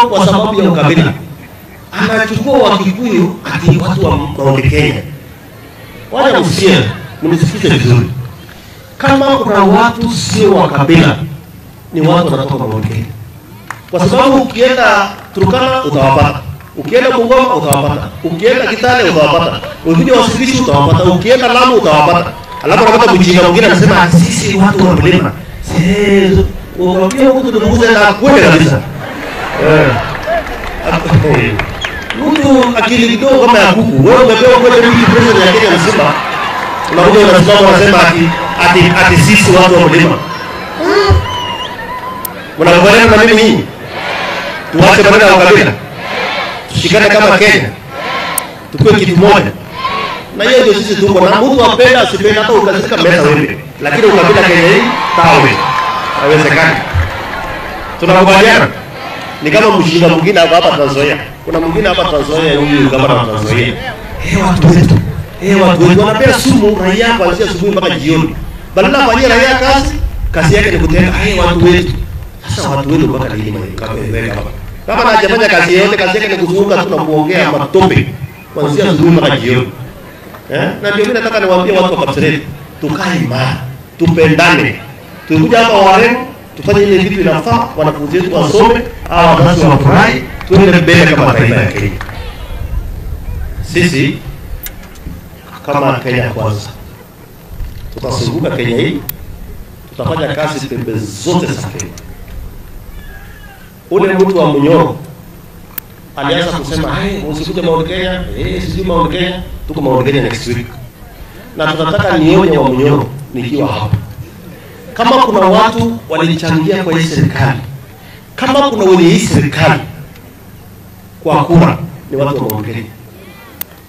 leo kwa sababu ya ukabila anachukua Wakikuyu ati watu wa Mount Kenya. Wacha msikie, mnisikize vizuri. Kama kuna watu sio wa kabila, ni watu wanatoka Mount Kenya. Kwa sababu ukienda Turkana utawapata, ukienda Bungoma utawapata, ukienda Kitale utawapata, ukija Uasin utawapata, ukienda Lamu utawapata. Alafu unapata mjinga mwingine anasema sisi watu wa mlima. Sisi unafikia huko tunakuza na kweli kabisa. Mtu akili kidogo kama ya kuku. Wewe umepewa kwenda mji president ya Kenya mzima. Unakuja unasimama unasema ati sisi watu wa mlima. Mnakubaliana na mimi hii? Tuache maneno ya ukabila. Tushikane kama Kenya. Tukue kitu moja. Na hiyo ndio sisi tuko na mtu apenda asipenda hata ukazika meza wewe. Lakini ukabila Kenya hii tawe. Haiwezekani. Tunakubaliana? Ni kama mshinda mwingine hapa Trans Nzoia. Kuna mwingine hapa Trans Nzoia huyu kama Trans Nzoia. Watu wetu. Watu wetu wanapea sumu raia kuanzia asubuhi mpaka jioni. Badala afanyie raia kazi yake ni kutenga watu wetu. Sasa watu wetu mpaka lini hapa? Kama hajafanya kazi yote, kazi yake ni kuzunguka tu na kuongea matope kuanzia asubuhi mpaka jioni. Na ndio mimi nataka niwaambie watu wa Kapseret, tukae imara, tupendane. Tukija hapa Wareno, tufanye ile vitu inafaa, wanafunzi wetu wasome, au wazazi wafurahi, tuende mbele kama taifa ya Kenya. Sisi kama Kenya kwanza, tutazunguka Kenya hii, tutafanya kazi pembe zote za Kenya. Ule mtu wa Munyoro alianza kusema usikuja Mount Kenya, sisi Mount Kenya, tuko Mount Kenya next week. Na tunataka nionye wa Munyoro nikiwa hapa. Kama kuna watu walichangia kwa hii serikali, kama kuna wenye hii serikali kwa kura, ni watu wa Mount Kenya.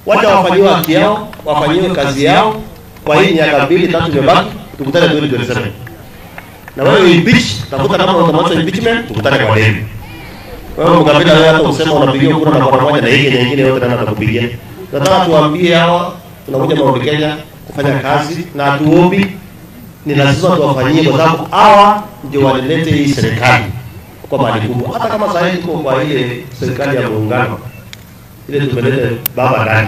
Wacha wafanyiwe haki yao, wafanyiwe kazi yao, kwa hii miaka 2-3 imebaki, tukutane 2027. Na wewe impeach, tafuta kama utamaliza impeachment, tukutane kwa deni. Wewe mkabila wewe hata usema unapigia kura na kwa moja na hiki nyingine yote tena atakupigia. Nataka tuambie hawa tunakuja Mount Kenya kufanya kazi na tuombi ni lazima tuwafanyie kwa sababu hawa ndio walilete hii serikali kwa mali kubwa. Hata kama sasa tuko kwa ile serikali ya muungano ile tumeleta baba ndani.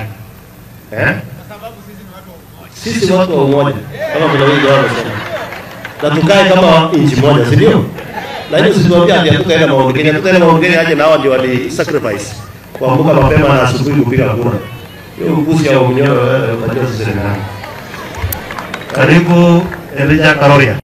Sisi watu wa umoja kama vile wengi wao wanasema. Na tukae kama nchi moja, si ndio? Na hiyo sisi tuambia ati tukaenda Mount Kenya, tukaenda Mount Kenya aje na hao ndio wali sacrifice. Kuamka mapema na asubuhi kupiga kura. Hiyo mbuzi ya Munyoro unajua sisi ni nani? Karibu Elijah Karoria.